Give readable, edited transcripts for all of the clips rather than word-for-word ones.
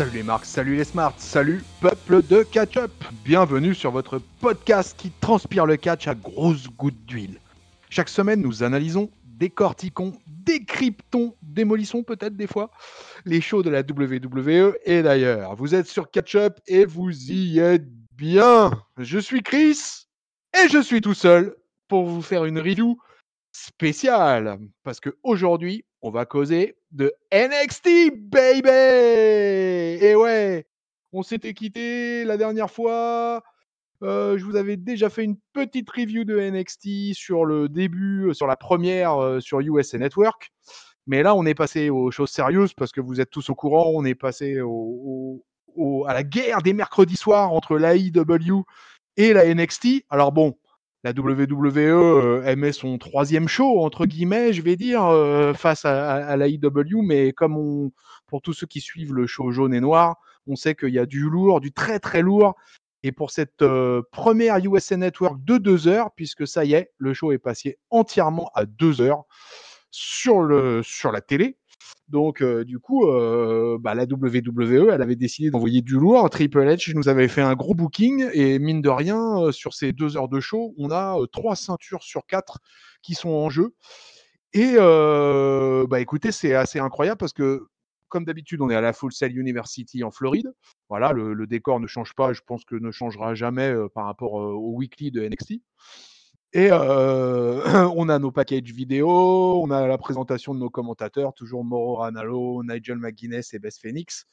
Salut les marques, salut les smarts, salut peuple de catch-up. Bienvenue sur votre podcast qui transpire le catch à grosses gouttes d'huile. Chaque semaine, nous analysons, décortiquons, décryptons, démolissons peut-être des fois les shows de la WWE et d'ailleurs. Vous êtes sur catch-up et vous y êtes bien. Je suis Chris et je suis tout seul pour vous faire une review spéciale parce que aujourd'hui on va causer de NXT baby. Et ouais, on s'était quitté la dernière fois. Je vous avais déjà fait une petite review de NXT sur le début, sur la première sur USA Network. Mais là, on est passé aux choses sérieuses parce que vous êtes tous au courant. On est passé à la guerre des mercredis soirs entre l'AEW et la NXT. Alors bon, la WWE elle met son troisième show, entre guillemets, je vais dire, face à l'AEW, mais pour tous ceux qui suivent le show jaune et noir, on sait qu'il y a du lourd, du très très lourd. Et pour cette première USA Network de 2 heures, puisque ça y est, le show est passé entièrement à 2 heures sur la télé. Donc, du coup, la WWE, elle avait décidé d'envoyer du lourd. Triple H nous avait fait un gros booking et mine de rien, sur ces 2 heures de show, on a 3 ceintures sur 4 qui sont en jeu. Et écoutez, c'est assez incroyable parce que, comme d'habitude, on est à la Full Sail University en Floride. Voilà, le décor ne change pas, je pense que ne changera jamais par rapport au weekly de NXT. Et on a nos packages vidéo, on a la présentation de nos commentateurs, toujours Mauro Ranallo, Nigel McGuinness et Beth Phoenix.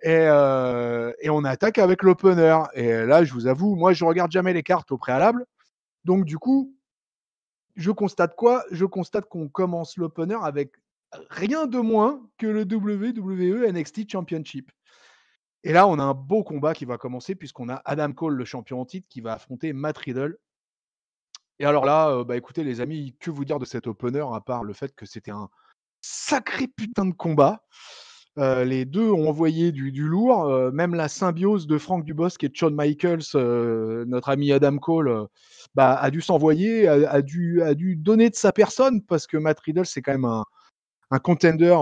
Et on attaque avec l'opener. Et là, je vous avoue, moi, je regarde jamais les cartes au préalable. Donc, du coup, je constate quoi? Je constate qu'on commence l'opener avec rien de moins que le WWE NXT Championship. Et là, on a un beau combat qui va commencer puisqu'on a Adam Cole, le champion en titre, qui va affronter Matt Riddle. Et alors là, écoutez les amis, que vous dire de cet opener à part le fait que c'était un sacré putain de combat. Les deux ont envoyé du lourd. Même la symbiose de Frank Dubosc et de Shawn Michaels, notre ami Adam Cole, a dû s'envoyer, a dû donner de sa personne parce que Matt Riddle, c'est quand même un contender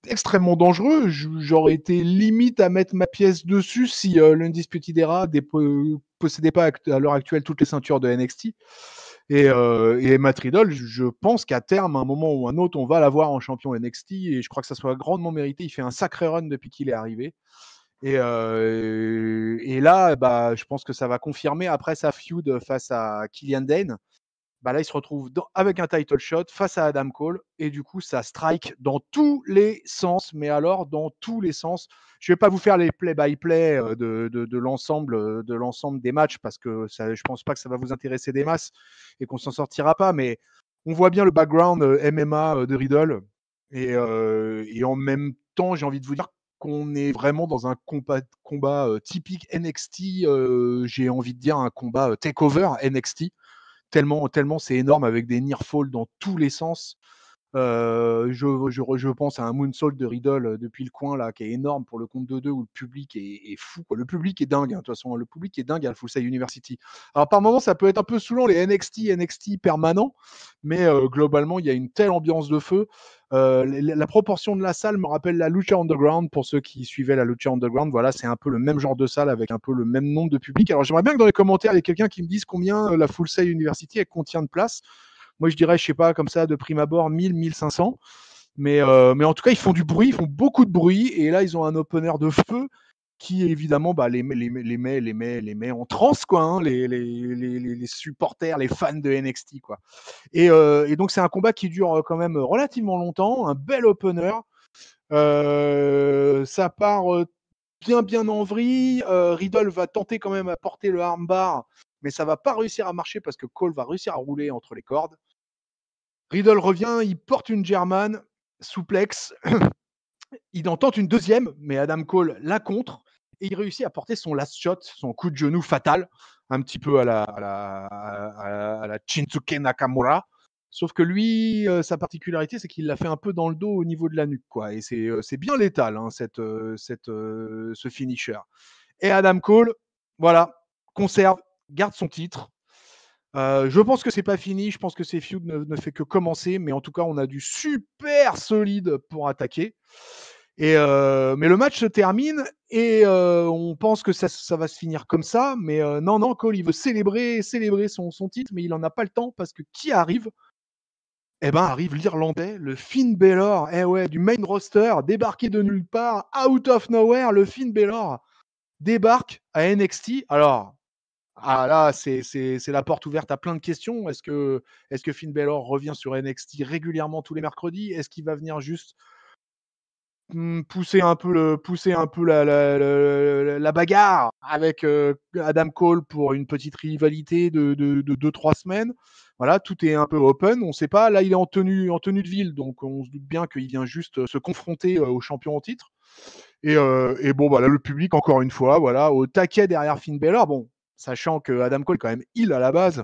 extrêmement dangereux. J'aurais été limite à mettre ma pièce dessus si l'Undisputed Era possédait pas à l'heure actuelle toutes les ceintures de NXT. Et Matt Riddle, je pense qu'à terme, à un moment ou un autre, on va l'avoir en champion NXT et je crois que ça soit grandement mérité. Il fait un sacré run depuis qu'il est arrivé. Et là, je pense que ça va confirmer après sa feud face à Killian Dane. Là, il se retrouve avec un title shot face à Adam Cole et du coup, ça strike dans tous les sens. Mais alors, dans tous les sens. Je ne vais pas vous faire les play-by-play de l'ensemble des matchs parce que ça, je ne pense pas que ça va vous intéresser des masses et qu'on s'en sortira pas. Mais on voit bien le background MMA de Riddle et en même temps, j'ai envie de vous dire qu'on est vraiment dans un combat typique NXT. J'ai envie de dire un combat takeover NXT. Tellement c'est énorme avec des near fall dans tous les sens. Je pense à un moonsault de Riddle depuis le coin là qui est énorme pour le compte de 2 où le public est fou. Le public est dingue. De toute façon, le public est dingue à la Full Sail University. Alors par moment, ça peut être un peu saoulant les NXT permanents, mais globalement, il y a une telle ambiance de feu. La proportion de la salle me rappelle la Lucha Underground pour ceux qui suivaient la Lucha Underground. Voilà, c'est un peu le même genre de salle avec un peu le même nombre de public. Alors j'aimerais bien que dans les commentaires, il y ait quelqu'un qui me dise combien la Full Sail University elle contient de place. Moi, je dirais, je sais pas, comme ça, de prime abord, 1000, 1500. Mais en tout cas, ils font du bruit, ils font beaucoup de bruit. Et là, ils ont un opener de feu qui, évidemment, les met en transe, quoi, hein, les supporters, les fans de NXT, quoi. Et donc, c'est un combat qui dure quand même relativement longtemps, un bel opener. Ça part bien en vrille. Riddle va tenter quand même à porter le armbar, mais ça va pas réussir à marcher parce que Cole va réussir à rouler entre les cordes. Riddle revient, il porte une German, souplex, il en tente une deuxième, mais Adam Cole la contre, et il réussit à porter son last shot, son coup de genou fatal, un petit peu à la Shinsuke Nakamura. Sauf que lui, sa particularité, c'est qu'il l'a fait un peu dans le dos au niveau de la nuque, quoi. Et c'est bien létal, hein, ce finisher. Et Adam Cole, voilà, conserve, garde son titre. Je pense que c'est pas fini. Je pense que ces feuds ne fait que commencer, mais en tout cas, on a du super solide pour attaquer. Mais le match se termine et on pense que ça va se finir comme ça. Mais non, Cole, il veut célébrer son titre, mais il n'en a pas le temps parce que qui arrive? Eh ben, arrive l'Irlandais, le Finn Balor, du main roster, débarqué de nulle part, out of nowhere, le Finn Balor débarque à NXT. Alors, là, c'est la porte ouverte à plein de questions. Est-ce que Finn Balor revient sur NXT régulièrement tous les mercredis? Est-ce qu'il va venir juste pousser un peu la bagarre avec Adam Cole pour une petite rivalité de 2-3 semaines? Voilà, tout est un peu open, on ne sait pas. Là, il est en tenue de ville, donc on se doute bien qu'il vient juste se confronter au champion en titre. Et bon, bah là, le public, encore une fois, voilà, au taquet derrière Finn Balor. Bon, sachant que Adam Cole, quand même, heel à la base,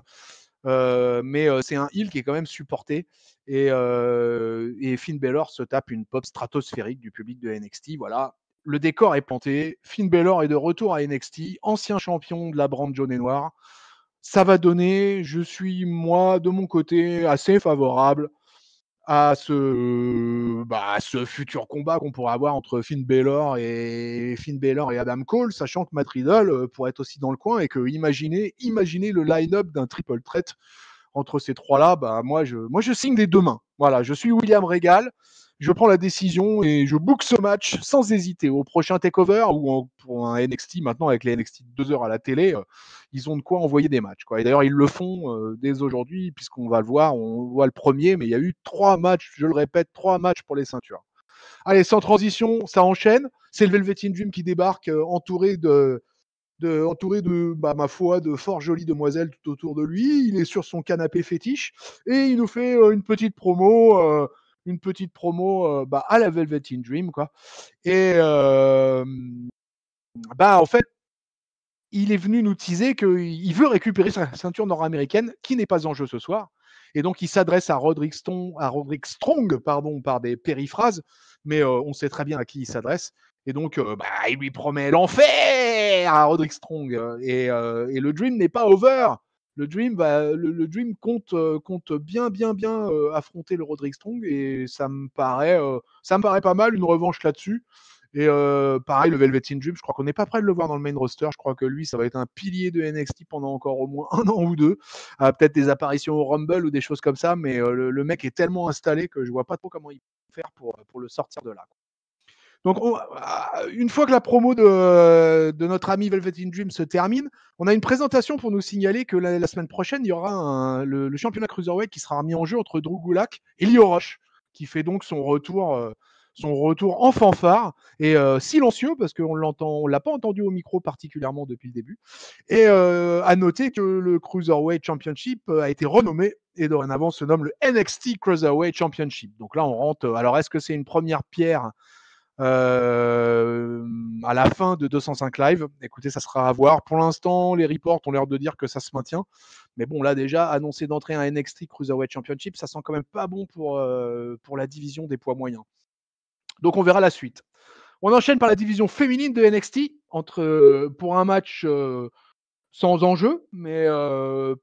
mais c'est un heel qui est quand même supporté. Et Finn Balor se tape une pop stratosphérique du public de NXT. Voilà, le décor est planté. Finn Balor est de retour à NXT, ancien champion de la brand jaune et noire. Ça va donner, je suis moi de mon côté assez favorable à ce futur combat qu'on pourrait avoir entre Finn Balor et Adam Cole, sachant que Matt Riddle pourrait être aussi dans le coin et que imaginez le line-up d'un triple threat entre ces trois-là, bah moi je signe des deux mains. Voilà, je suis William Regal, je prends la décision et je book ce match sans hésiter au prochain takeover ou pour un NXT. Maintenant avec les NXT de 2 heures à la télé, ils ont de quoi envoyer des matchs, quoi. Et d'ailleurs ils le font dès aujourd'hui, puisqu'on va le voir, on voit le premier, mais il y a eu 3 matchs, je le répète, 3 matchs pour les ceintures. Allez, sans transition, ça enchaîne. C'est le Velvet Dream qui débarque entouré de ma foi, de fort jolies demoiselles tout autour de lui. Il est sur son canapé fétiche et il nous fait une petite promo, à la Velvet Dream, quoi. Et en fait, il est venu nous teaser qu'il veut récupérer sa ceinture nord-américaine qui n'est pas en jeu ce soir. Et donc, il s'adresse à Roderick Strong, par des périphrases, mais on sait très bien à qui il s'adresse. Et donc, il lui promet l'enfer à Roderick Strong. Et le Dream n'est pas over. Le Dream compte bien affronter le Roderick Strong, et ça me paraît pas mal, une revanche là-dessus. Et pareil, le Velvet Dream, je crois qu'on n'est pas prêt de le voir dans le main roster. Je crois que lui, ça va être un pilier de NXT pendant encore au moins 1 an ou 2. Peut-être des apparitions au Rumble ou des choses comme ça, mais le mec est tellement installé que je vois pas trop comment il peut faire pour le sortir de là. Donc, une fois que la promo de notre ami Velvet Dream se termine, on a une présentation pour nous signaler que la semaine prochaine, il y aura le championnat Cruiserweight qui sera remis en jeu entre Drew Gulak et Lio Rush, qui fait donc son retour en fanfare et silencieux, parce qu'on l'a pas entendu au micro particulièrement depuis le début. Et à noter que le Cruiserweight Championship a été renommé et dorénavant se nomme le NXT Cruiserweight Championship. Donc là, on rentre. Alors, est-ce que c'est une première pierre à la fin de 205 Live? Écoutez, ça sera à voir. Pour l'instant, les reports ont l'air de dire que ça se maintient. Mais bon, là déjà, annoncer d'entrer un NXT Cruiserweight Championship, ça sent quand même pas bon pour la division des poids moyens. Donc on verra la suite. On enchaîne par la division féminine de NXT pour un match sans enjeu, mais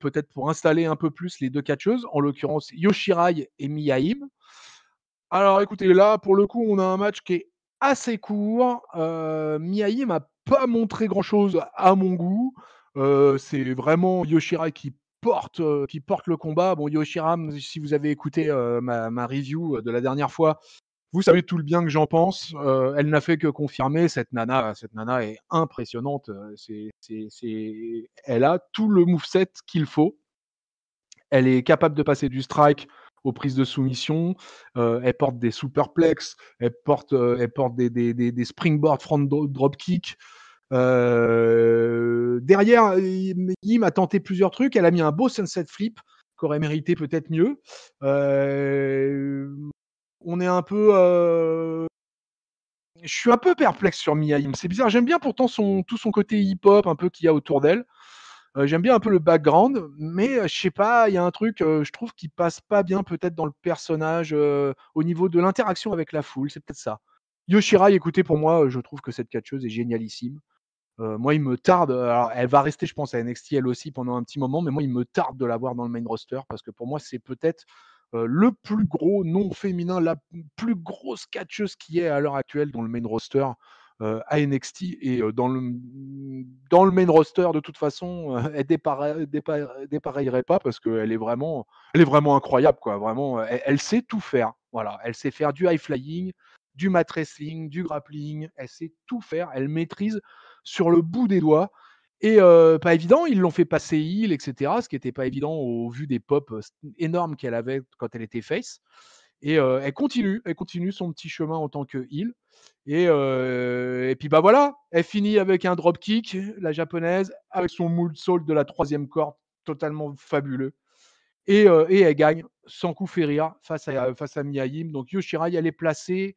peut-être pour installer un peu plus les deux catcheuses, en l'occurrence Yoshirai et Mia Yim. Alors écoutez, là pour le coup, on a un match qui est assez court. Mia Yim n'a pas montré grand-chose à mon goût. C'est vraiment Yoshirai qui porte le combat. Bon, Yoshirai, si vous avez écouté ma review de la dernière fois, vous savez tout le bien que j'en pense. Elle n'a fait que confirmer. Cette nana est impressionnante. Elle a tout le moveset qu'il faut. Elle est capable de passer du strike aux prises de soumission. Elle porte des superplex. Elle porte des springboard front dropkick. Derrière, Yim a tenté plusieurs trucs. Elle a mis un beau sunset flip qui aurait mérité peut-être mieux. On est un peu. Je suis un peu perplexe sur Mia Yim. C'est bizarre. J'aime bien pourtant tout son côté hip-hop un peu qu'il y a autour d'elle. J'aime bien un peu le background, mais je sais pas, il y a un truc, je trouve qui passe pas bien peut-être dans le personnage au niveau de l'interaction avec la foule. C'est peut-être ça. Yoshirai, écoutez, pour moi, je trouve que cette catcheuse est génialissime. Moi, il me tarde. Alors, elle va rester, je pense, à NXT elle aussi pendant un petit moment, mais moi, il me tarde de la voir dans le main roster parce que pour moi, c'est peut-être le plus gros nom féminin, la plus grosse catcheuse qui est à l'heure actuelle dans le main roster à NXT. Et dans le main roster, de toute façon, elle dépareillerait pas parce qu'elle est vraiment incroyable, quoi. Vraiment, elle sait tout faire. Voilà, elle sait faire du high flying, du mat wrestling, du grappling. Elle sait tout faire. Elle maîtrise sur le bout des doigts. Et pas évident, ils l'ont fait passer heel, etc. Ce qui n'était pas évident au vu des pop énormes qu'elle avait quand elle était face. Et elle continue son petit chemin en tant que heel. Et puis bah voilà, elle finit avec un dropkick, la japonaise, avec son moonsault de la 3e corde, totalement fabuleux. Et elle gagne sans coup férir face à Mia Yim. Donc Io Shirai, elle est placée.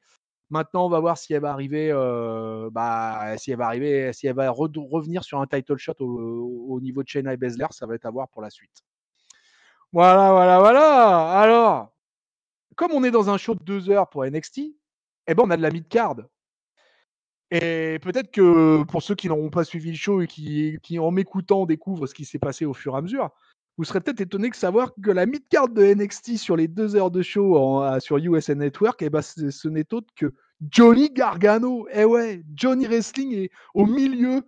Maintenant, on va voir si elle va arriver, si elle va revenir sur un title shot au niveau de Shayna Baszler. Ça va être à voir pour la suite. Voilà. Alors, comme on est dans un show de 2 heures pour NXT, eh ben on a de la mid-card. Et peut-être que pour ceux qui n'auront pas suivi le show et qui en m'écoutant découvrent ce qui s'est passé au fur et à mesure, vous serez peut-être étonné de savoir que la mid-card de NXT sur les 2 heures de show sur USA Network, eh ben, ce n'est autre que Johnny Gargano. Eh ouais, Johnny Wrestling est au milieu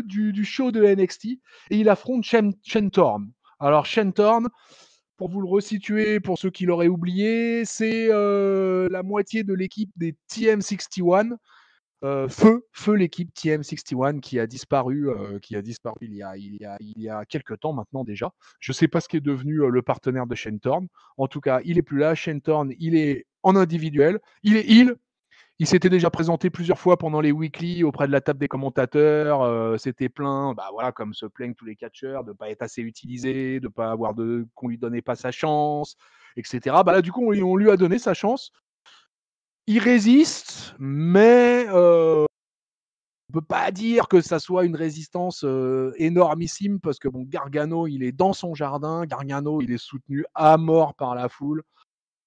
du show de NXT et il affronte Shentorn. Alors Shentorn, pour vous le resituer, pour ceux qui l'auraient oublié, c'est la moitié de l'équipe des TM61. Feu l'équipe TM61 qui a disparu il y a quelques temps maintenant déjà. Je ne sais pas ce qui est devenu le partenaire de Shentorn. En tout cas, il est plus là. Shentorn, il est en individuel. Il est heel. Il s'était déjà présenté plusieurs fois pendant les weekly auprès de la table des commentateurs. C'était plein, voilà, comme se plaignent tous les catcheurs de ne pas être assez utilisé, de pas avoir qu'on lui donnait pas sa chance, etc. Là, du coup, on lui a donné sa chance. Il résiste, mais on peut pas dire que ça soit une résistance énormissime parce que bon, Gargano, il est dans son jardin. Gargano, il est soutenu à mort par la foule.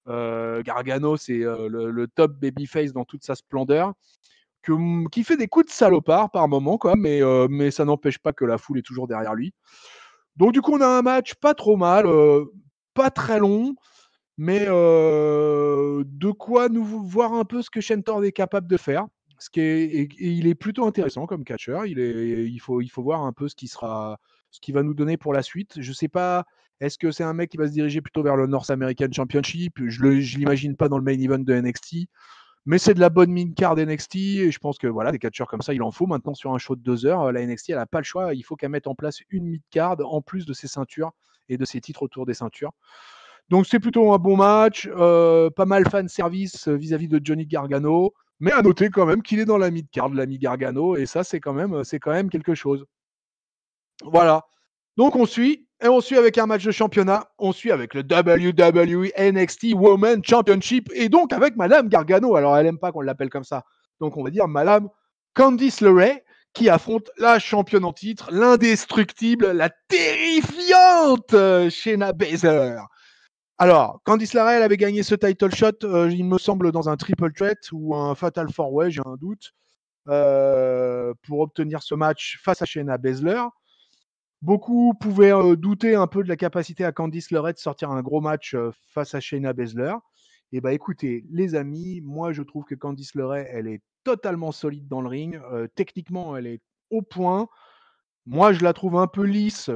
Gargano, c'est le top babyface dans toute sa splendeur, qui fait des coups de salopard par moment, quoi, mais ça n'empêche pas que la foule est toujours derrière lui. Donc du coup, on a un match pas trop mal, pas très long, mais de quoi nous voir un peu ce que Shentorn est capable de faire. Et il est plutôt intéressant comme catcheur. Il faut voir un peu ce qui va nous donner pour la suite. Je sais pas, est-ce que c'est un mec qui va se diriger plutôt vers le North American Championship? Je l'imagine pas dans le main event de NXT, mais c'est de la bonne mid-card NXT et je pense que voilà, des catcheurs comme ça, il en faut maintenant sur un show de 2 heures. La NXT, elle n'a pas le choix. Il faut qu'elle mette en place une mid-card en plus de ses ceintures et de ses titres autour des ceintures. Donc c'est plutôt un bon match, pas mal fan service vis-à-vis de Johnny Gargano, mais à noter quand même qu'il est dans la mid-card, l'ami Gargano, et ça c'est quand même quelque chose. Voilà. Donc on suit avec un match de championnat, on suit avec le WWE NXT Women's Championship, et donc avec Madame Gargano. Alors elle aime pas qu'on l'appelle comme ça, donc on va dire Madame Candice LeRae, qui affronte la championne en titre, l'indestructible, la terrifiante Shayna Baszler. Alors, Candice LeRae, elle avait gagné ce title shot, il me semble, dans un triple threat ou un fatal four-way, j'ai un doute, pour obtenir ce match face à Shayna Baszler. Beaucoup pouvaient douter un peu de la capacité à Candice LeRae de sortir un gros match face à Shayna Baszler. Et écoutez, les amis, moi je trouve que Candice LeRae, elle est totalement solide dans le ring. Techniquement, elle est au point. Moi, je la trouve un peu lisse,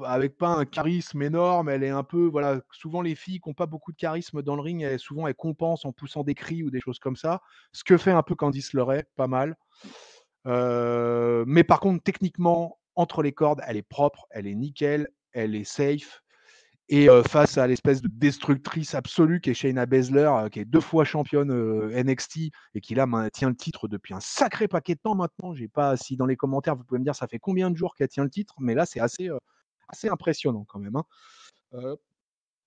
avec pas un charisme énorme. Elle est un peu, voilà, souvent les filles qui n'ont pas beaucoup de charisme dans le ring, souvent elles compensent en poussant des cris ou des choses comme ça. Ce que fait un peu Candice LeRae, pas mal. Mais par contre, techniquement, entre les cordes, elle est propre, elle est nickel, elle est safe. Et face à l'espèce de destructrice absolue qui est Shayna Baszler, qui est 2 fois championne NXT et qui là tient le titre depuis un sacré paquet de temps maintenant. J'ai pas, si dans les commentaires vous pouvez me dire ça fait combien de jours qu'elle tient le titre, mais là c'est assez impressionnant quand même.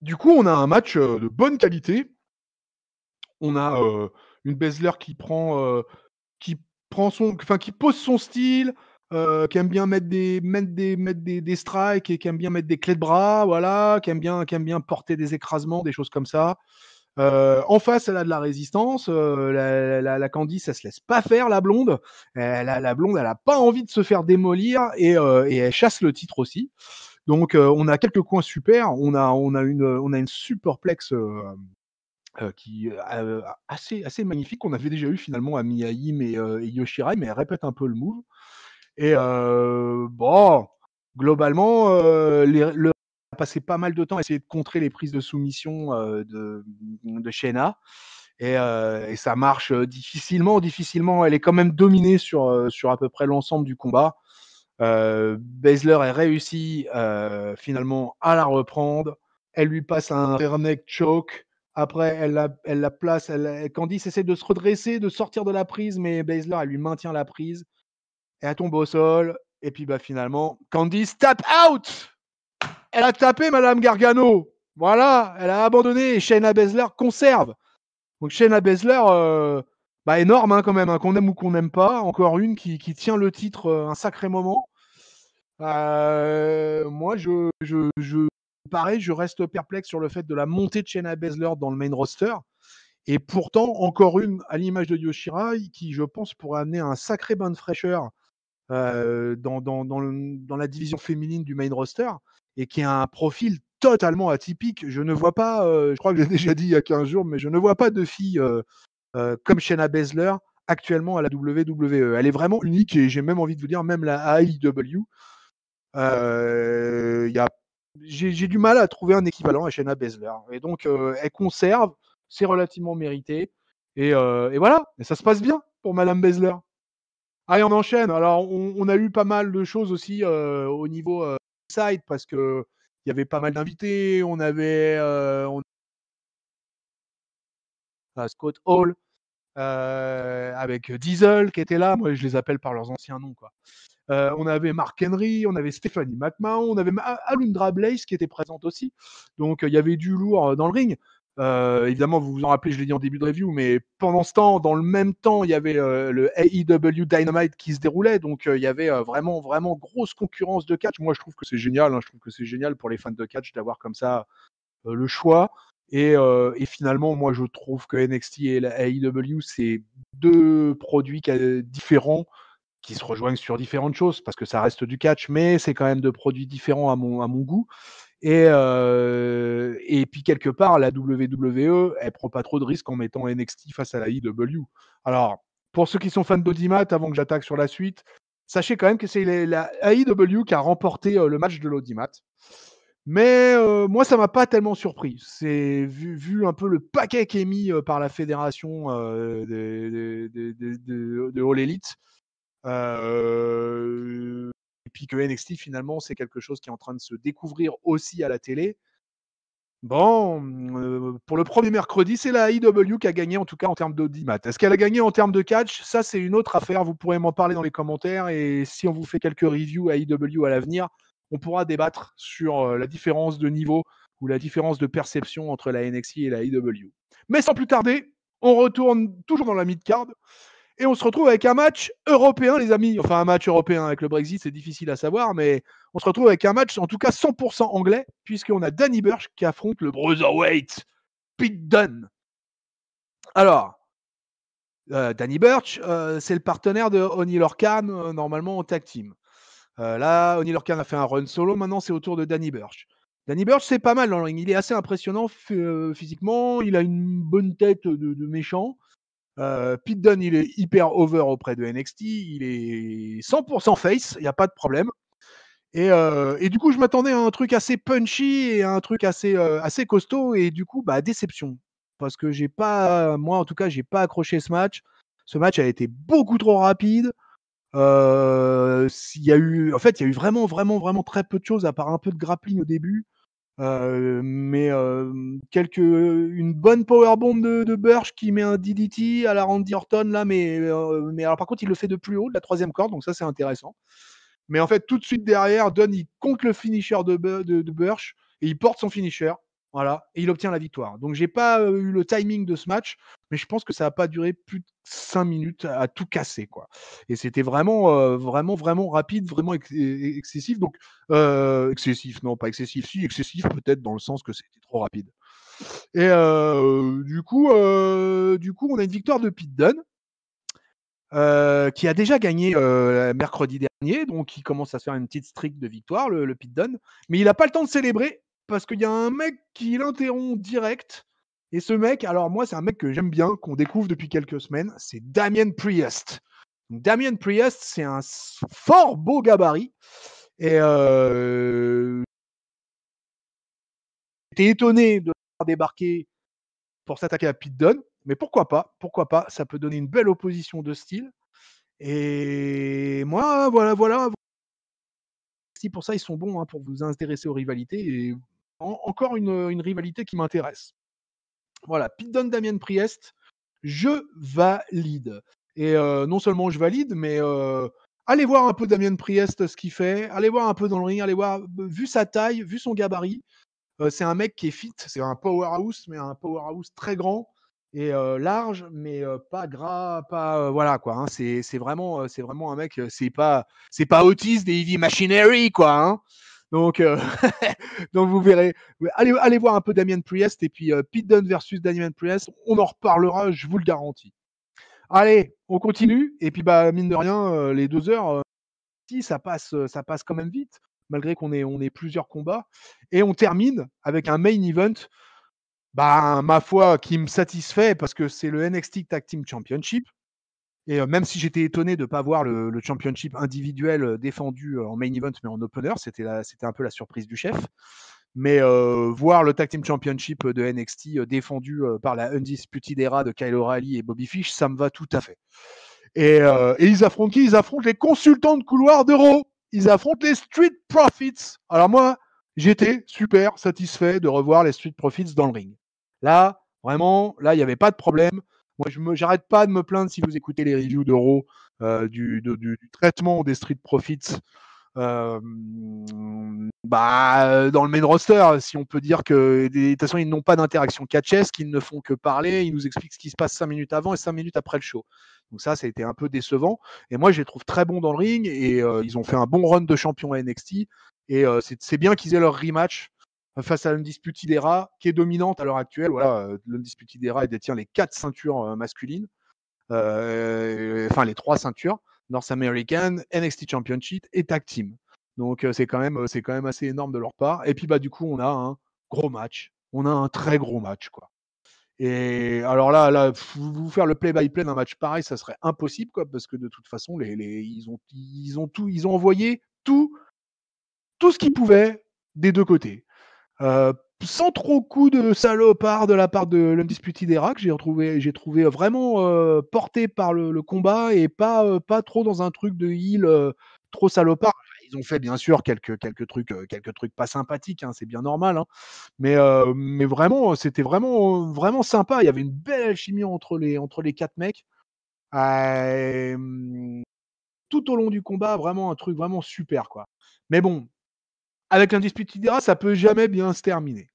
Du coup, on a un match de bonne qualité. On a une Baszler qui pose son style, qui aime bien mettre des strikes et qui aime bien mettre des clés de bras, voilà, qui aime bien porter des écrasements, des choses comme ça. En face, elle a de la résistance. La Candice, elle se laisse pas faire, la blonde. La blonde, elle a pas envie de se faire démolir et elle chasse le titre aussi. Donc on a quelques coins super. On a une superplex qui assez magnifique. On avait déjà eu finalement à Miaim et Yoshirai, mais elle répète un peu le move. Et bon, globalement, le a passé pas mal de temps à essayer de contrer les prises de soumission de Shayna. Et ça marche difficilement. Elle est quand même dominée sur à peu près l'ensemble du combat. Baszler a réussi finalement à la reprendre. Elle lui passe un rear neck choke. Après, elle la place. Candice essaie de se redresser, de sortir de la prise, mais Baszler, elle lui maintient la prise. Et elle tombe au sol. Et puis finalement, Candice tap out. Elle a tapé Madame Gargano. Voilà, elle a abandonné. Et Shayna Baszler conserve. Donc Shayna Baszler, énorme quand même, qu'on aime ou qu'on n'aime pas. Encore une qui tient le titre un sacré moment. Moi, pareil, je reste perplexe sur le fait de la montée de Shayna Baszler dans le main roster. Et pourtant, encore une, à l'image de Yoshirai, qui, je pense, pourrait amener un sacré bain de fraîcheur dans la division féminine du main roster, et qui a un profil totalement atypique. Je ne vois pas, je crois que j'ai déjà dit il y a 15 jours, mais je ne vois pas de fille comme Shayna Baszler actuellement à la WWE. Elle est vraiment unique, et j'ai même envie de vous dire, même la AEW, j'ai du mal à trouver un équivalent à Shayna Baszler. Et donc, elle conserve, c'est relativement mérité. Et voilà, et ça se passe bien pour Madame Baszler. Allez, on enchaîne. Alors, on a eu pas mal de choses aussi au niveau side, parce que il y avait pas mal d'invités. On avait Scott Hall avec Diesel qui était là. Moi, je les appelle par leurs anciens noms, quoi. On avait Mark Henry, on avait Stephanie McMahon, on avait Alundra Blaze qui était présente aussi. Donc, il y avait du lourd dans le ring. Évidemment, vous vous en rappelez, je l'ai dit en début de review, mais pendant ce temps, dans le même temps, il y avait le AEW Dynamite qui se déroulait. Donc, il y avait vraiment grosse concurrence de catch. Moi, je trouve que c'est génial. Je trouve que c'est génial pour les fans de catch d'avoir comme ça le choix. Et finalement, moi, je trouve que NXT et la AEW, c'est deux produits différents qui se rejoignent sur différentes choses, parce que ça reste du catch, mais c'est quand même deux produits différents à mon goût. Et puis quelque part, la WWE, elle prend pas trop de risques en mettant NXT face à la AEW. Alors, pour ceux qui sont fans d'Audimat, avant que j'attaque sur la suite, sachez quand même que c'est la AEW qui a remporté le match de l'Audimat. Mais moi, ça m'a pas tellement surpris. C'est vu un peu le paquet qui est mis par la fédération de All Elite. Et puis que NXT, finalement, c'est quelque chose qui est en train de se découvrir aussi à la télé. Bon, pour le premier mercredi, c'est la AEW qui a gagné, en tout cas en termes d'audimat. Est-ce qu'elle a gagné en termes de catch? Ça, c'est une autre affaire. Vous pourrez m'en parler dans les commentaires. Et si on vous fait quelques reviews AEW à l'avenir, on pourra débattre sur la différence de niveau ou la différence de perception entre la NXT et la AEW. Mais sans plus tarder, on retourne toujours dans la mid-card. Et on se retrouve avec un match européen, les amis. Enfin, un match européen avec le Brexit, c'est difficile à savoir, mais on se retrouve avec un match, en tout cas 100% anglais, puisqu'on a Danny Burch qui affronte le Bruiserweight Pete Dunne. Alors, Danny Burch, c'est le partenaire de Oney Lorcan, normalement en tag team. Là, Oney Lorcan a fait un run solo, maintenant c'est au tour de Danny Burch. Danny Burch, c'est pas mal dans le ring. Il est assez impressionnant physiquement, il a une bonne tête de méchant. Pete Dunne, il est hyper over auprès de NXT, il est 100% face, il n'y a pas de problème. Et du coup, je m'attendais à un truc assez punchy et à un truc assez costaud, et du coup, déception. Parce que moi en tout cas, j'ai pas accroché ce match. Ce match a été beaucoup trop rapide. Il y a eu vraiment très peu de choses, à part un peu de grappling au début. Mais une bonne powerbomb de Burch qui met un DDT à la Randy Orton là, mais alors par contre il le fait de plus haut, de la troisième corde, donc ça c'est intéressant. Mais en fait tout de suite derrière, Dunne il compte le finisher de Burch et il porte son finisher, voilà, et il obtient la victoire. Donc j'ai pas eu le timing de ce match, mais je pense que ça n'a pas duré plus de 5 minutes à tout casser, quoi. Et c'était vraiment rapide, vraiment excessif. Donc excessif, non pas excessif, si excessif peut-être dans le sens que c'était trop rapide. Et du coup, on a une victoire de Pete Dunne. qui a déjà gagné mercredi dernier, donc il commence à se faire une petite streak de victoire, le Pete Dunne. Mais il n'a pas le temps de célébrer parce qu'il y a un mec qui l'interrompt direct. Et ce mec, alors moi, c'est un mec que j'aime bien, qu'on découvre depuis quelques semaines, c'est Damien Priest. Donc, Damien Priest, c'est un fort beau gabarit. Et j'étais étonné de le voir débarquer pour s'attaquer à Pete Dunne, mais pourquoi pas, ça peut donner une belle opposition de style. Et moi, voilà. Si pour ça, ils sont bons pour vous intéresser aux rivalités. Et encore une rivalité qui m'intéresse. Voilà, Pete Dunne, Damien Priest, je valide. Et non seulement je valide, mais allez voir un peu Damien Priest, ce qu'il fait. Allez voir un peu dans le ring. Allez voir, vu sa taille, vu son gabarit. C'est un mec qui est fit. C'est un powerhouse, mais un powerhouse très grand et large, mais pas gras, pas voilà quoi. Hein, c'est vraiment un mec. C'est pas Otis des Heavy Machinery quoi. Hein. Donc donc vous verrez. Allez voir un peu Damien Priest et puis Pete Dunne versus Damien Priest. On en reparlera, je vous le garantis. Allez, on continue et puis bah mine de rien, les 2 heures, ça passe quand même vite malgré qu'on ait plusieurs combats et on termine avec un main event. Bah, ma foi, qui me satisfait parce que c'est le NXT Tag Team Championship. Et même si j'étais étonné de ne pas voir le championship individuel défendu en main event, mais en opener, c'était un peu la surprise du chef. Mais voir le Tag Team Championship de NXT défendu par la Undisputed Era de Kyle O'Reilly et Bobby Fish, ça me va tout à fait. Et ils affrontent qui ? Ils affrontent les consultants de couloir de Raw. Ils affrontent les Street Profits. Alors moi, j'étais super satisfait de revoir les Street Profits dans le ring. Là, vraiment, là, il n'y avait pas de problème. Moi, j'arrête pas de me plaindre si vous écoutez les reviews de Raw du traitement des Street Profits. Dans le main roster, si on peut dire que de toute façon, ils n'ont pas d'interaction catchesque, ils ne font que parler, ils nous expliquent ce qui se passe 5 minutes avant et 5 minutes après le show. Donc ça a été un peu décevant. Et moi, je les trouve très bons dans le ring et ils ont fait un bon run de champion à NXT. Et c'est bien qu'ils aient leur rematch face à l'Undisputed Era, qui est dominante à l'heure actuelle. Voilà, l'Undisputed Era détient les 4 ceintures masculines, enfin les 3 ceintures, North American, NXT Championship et Tag Team. Donc c'est quand même assez énorme de leur part. Et puis bah du coup, on a un gros match. On a un très gros match, quoi. Et alors là, vous faire le play-by-play d'un match pareil, ça serait impossible, quoi, parce que de toute façon, ils ont envoyé tout ce qu'ils pouvaient des deux côtés. Sans trop coup de salopard de la part de l'Undisputed Era, que j'ai trouvé vraiment porté par le combat et pas trop dans un truc de heel trop salopard. Ils ont fait bien sûr quelques trucs pas sympathiques, hein, c'est bien normal, hein. Mais vraiment, c'était vraiment sympa. Il y avait une belle alchimie entre les 4 mecs. Tout au long du combat, vraiment un truc vraiment super, quoi. Mais bon, avec l'Undisputed Era, ça peut jamais bien se terminer.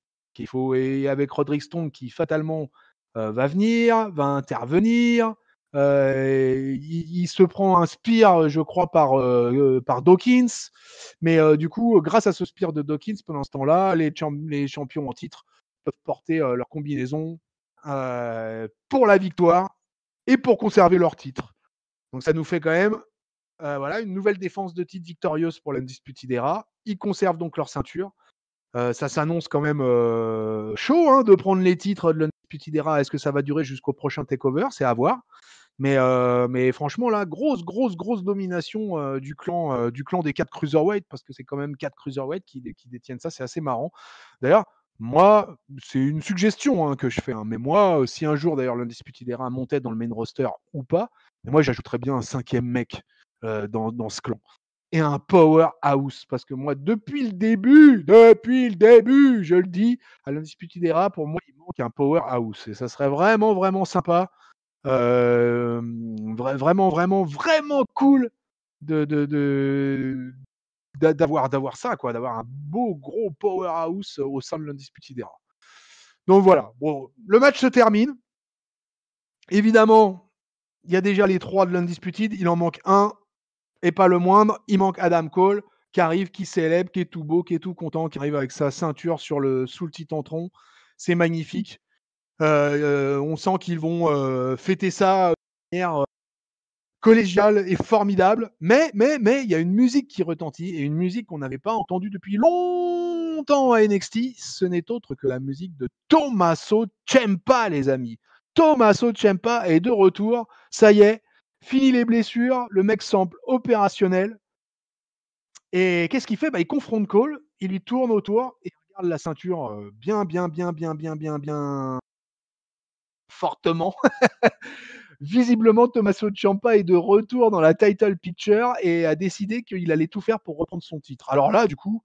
Et avec Roderick Strong qui fatalement va venir, va intervenir. Il se prend un spear, je crois, par Dawkins. Mais du coup, grâce à ce spear de Dawkins, pendant ce temps-là, les champions en titre peuvent porter leur combinaison pour la victoire et pour conserver leur titre. Donc ça nous fait quand même voilà, une nouvelle défense de titre victorieuse pour l'Undisputed Era. Ils conservent donc leur ceinture. Ça s'annonce quand même chaud hein, de prendre les titres de l'Undisputed Era. Est-ce que ça va durer jusqu'au prochain TakeOver ? C'est à voir. Mais franchement, là, grosse domination du clan des 4 Cruiserweight, parce que c'est quand même 4 Cruiserweight qui détiennent ça. C'est assez marrant. D'ailleurs, moi, c'est une suggestion hein, que je fais. Hein, mais moi, si un jour, d'ailleurs, l'Undisputed Era montait dans le main roster ou pas, moi, j'ajouterais bien un 5e mec dans ce clan. Et un powerhouse. Parce que moi, depuis le début, je le dis, à l'Undisputed Era, pour moi, il manque un powerhouse. Et ça serait vraiment sympa. Vraiment cool d'avoir ça, quoi, d'avoir un beau gros powerhouse au sein de l'Undisputed Era. Donc voilà, bon, le match se termine. Évidemment, il y a déjà les 3 de l'Undisputed, il en manque un, et pas le moindre, il manque Adam Cole, qui arrive, qui célèbre, qui est tout beau, qui est tout content, qui arrive avec sa ceinture sous le titantron. C'est magnifique. On sent qu'ils vont fêter ça de manière collégial et formidable. Mais, il y a une musique qui retentit, et une musique qu'on n'avait pas entendue depuis longtemps à NXT. Ce n'est autre que la musique de Tommaso Ciampa, les amis. Tommaso Ciampa est de retour. Ça y est, fini les blessures. Le mec semble opérationnel. Et qu'est-ce qu'il fait? Il confronte Cole, il lui tourne autour et il regarde la ceinture bien fortement. Visiblement, Tommaso Ciampa est de retour dans la title picture et a décidé qu'il allait tout faire pour reprendre son titre. Alors là, du coup,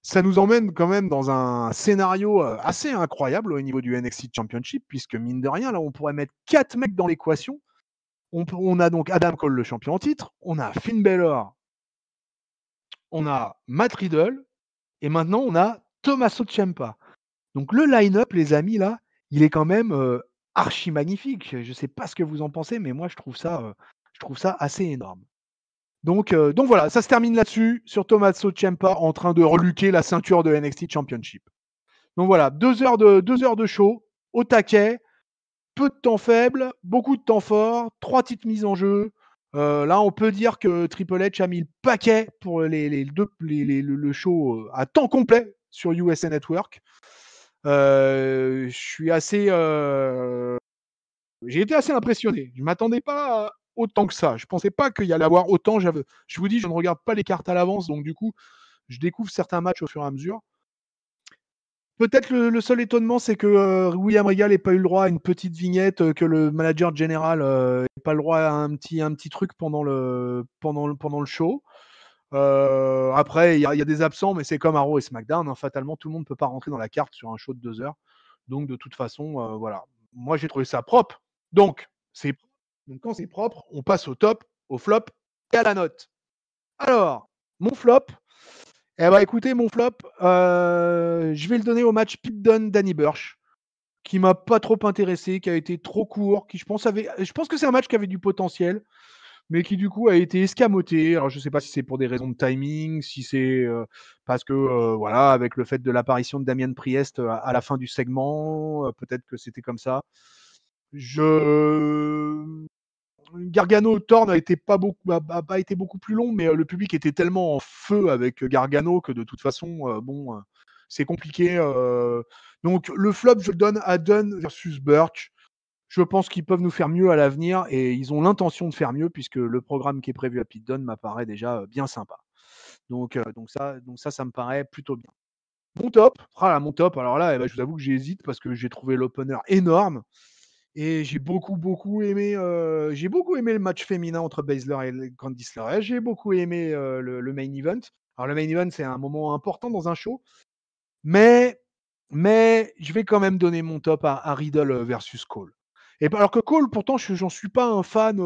ça nous emmène quand même dans un scénario assez incroyable au niveau du NXT Championship, puisque mine de rien, là, on pourrait mettre 4 mecs dans l'équation. On a donc Adam Cole, le champion en titre, on a Finn Balor, on a Matt Riddle, et maintenant on a Tommaso Ciampa. Donc le line-up, les amis, là, il est quand même archi magnifique. Je ne sais pas ce que vous en pensez, mais moi je trouve ça assez énorme. Donc voilà, ça se termine là-dessus, sur Tommaso Ciampa en train de reluquer la ceinture de NXT Championship. Donc voilà, 2 heures de show, au taquet, peu de temps faible, beaucoup de temps fort, 3 titres mises en jeu. Là, on peut dire que Triple H a mis le paquet pour le show à temps complet sur USA Network. Je suis assez... J'ai été assez impressionné. Je ne m'attendais pas autant que ça. Je ne pensais pas qu'il y allait avoir autant. Je vous dis, je ne regarde pas les cartes à l'avance, donc du coup, je découvre certains matchs au fur et à mesure. Peut-être le seul étonnement, c'est que William Regal n'ait pas eu le droit à une petite vignette, que le manager général n'ait pas le droit à un petit truc pendant le show. Après, il y a des absents, mais c'est comme à Raw et SmackDown. Hein, fatalement, tout le monde ne peut pas rentrer dans la carte sur un show de 2 heures. Donc, de toute façon, voilà. Moi, j'ai trouvé ça propre. Donc, quand c'est propre, on passe au top, au flop et à la note. Alors, mon flop, écoutez, mon flop, je vais le donner au match Pete Dunne-Danny Burch, qui m'a pas trop intéressé, qui a été trop court, je pense que c'est un match qui avait du potentiel, mais qui du coup a été escamoté. Alors je sais pas si c'est pour des raisons de timing, si c'est parce que voilà, avec le fait de l'apparition de Damien Priest à la fin du segment, peut-être que c'était comme ça. Gargano Thorne a pas été beaucoup plus long, mais le public était tellement en feu avec Gargano que de toute façon, c'est compliqué. Donc le flop, je le donne à Dunne versus Burch. Je pense qu'ils peuvent nous faire mieux à l'avenir et ils ont l'intention de faire mieux puisque le programme qui est prévu à Pete Dunne m'apparaît déjà bien sympa. Donc ça me paraît plutôt bien. Mon top, alors là, je vous avoue que j'hésite parce que j'ai trouvé l'opener énorme. Et j'ai beaucoup aimé le match féminin entre Baszler et Candice LeRae. J'ai beaucoup aimé le main event. Alors le main event, c'est un moment important dans un show, mais je vais quand même donner mon top à Riddle versus Cole. Et alors que Cole, pourtant, j'en suis pas un fan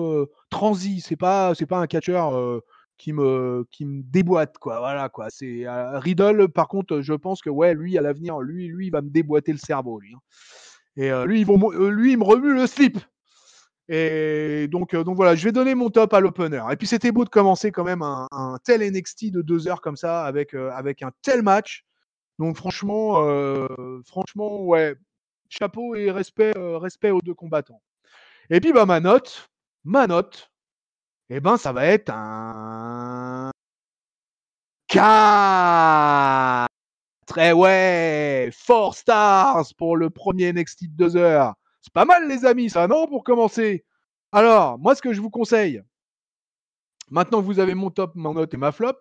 transi. C'est pas un catcheur qui me déboîte, quoi. Voilà, quoi. C'est Riddle. Par contre, je pense que ouais, lui à l'avenir, lui, il va me déboîter le cerveau, lui. Hein. Et lui, il me remue le slip. Et donc voilà, je vais donner mon top à l'opener. Et puis c'était beau de commencer quand même un tel NXT de 2 heures comme ça avec un tel match. Donc franchement, ouais, chapeau et respect aux 2 combattants. Et puis ma note, ça va être un 4. Très ouais, 4 stars pour le premier NXT de 2 heures. C'est pas mal les amis, ça, non, pour commencer. Alors, moi, ce que je vous conseille, maintenant que vous avez mon top, mon note et ma flop,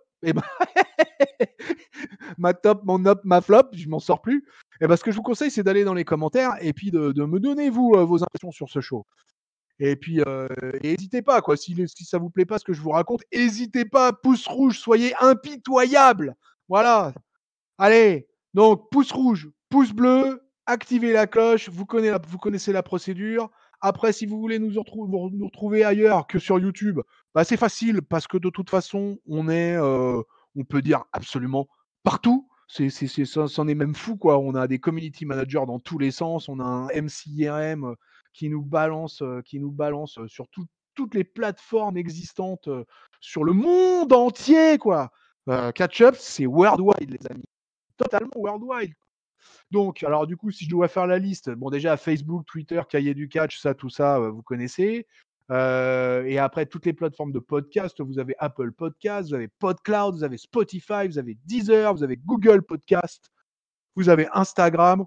ma top, mon note, ma flop, je m'en sors plus. Ce que je vous conseille, c'est d'aller dans les commentaires et puis de me donner, vous, vos impressions sur ce show. Et puis, n'hésitez pas, quoi. Si ça vous plaît pas ce que je vous raconte, n'hésitez pas, pouce rouge, soyez impitoyable. Voilà. Allez, donc pouce rouge, pouce bleu, activez la cloche, vous connaissez la procédure. Après, si vous voulez nous retrouver ailleurs que sur YouTube, c'est facile parce que de toute façon, on est, on peut dire absolument partout. C'en est même fou, quoi. On a des community managers dans tous les sens. On a un MCIRM qui nous balance sur toutes les plateformes existantes sur le monde entier, quoi. Catch-up, c'est worldwide, les amis. Totalement worldwide. Donc, alors du coup, si je dois faire la liste, bon déjà Facebook, Twitter, Cahier du Catch, tout ça, vous connaissez. Et après, toutes les plateformes de podcast, vous avez Apple Podcast, vous avez PodCloud, vous avez Spotify, vous avez Deezer, vous avez Google Podcast, vous avez Instagram.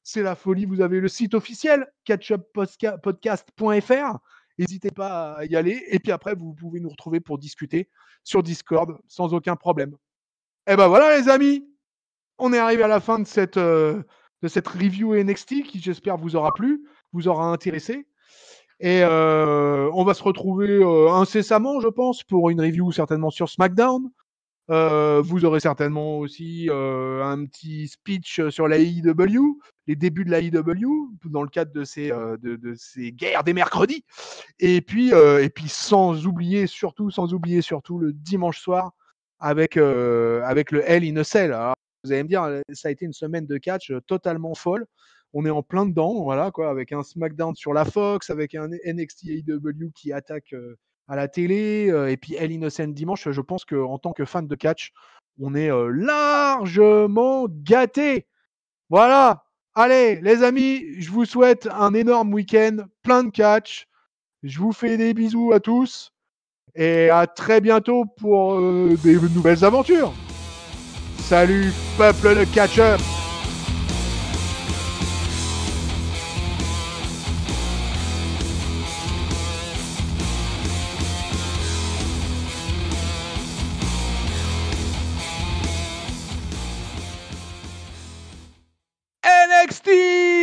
C'est la folie. Vous avez le site officiel, catchuppodcast.fr. N'hésitez pas à y aller. Et puis après, vous pouvez nous retrouver pour discuter sur Discord sans aucun problème. Et ben voilà, les amis. On est arrivé à la fin de cette review NXT qui, j'espère, vous aura plu, vous aura intéressé. Et on va se retrouver incessamment, je pense, pour une review certainement sur SmackDown. Vous aurez certainement aussi un petit speech sur la AEW, les débuts de la AEW, dans le cadre de ces guerres des mercredis. Et puis sans oublier surtout le dimanche soir avec le Hell in a Cell. Alors, vous allez me dire, ça a été une semaine de catch totalement folle. On est en plein dedans, voilà quoi, avec un SmackDown sur la Fox, avec un NXT AEW qui attaque à la télé, et puis Hell in a Cell dimanche. Je pense qu'en tant que fan de catch, on est largement gâtés. Voilà. Allez, les amis, je vous souhaite un énorme week-end, plein de catch. Je vous fais des bisous à tous et à très bientôt pour des nouvelles aventures. Salut, peuple de catch-up. NXT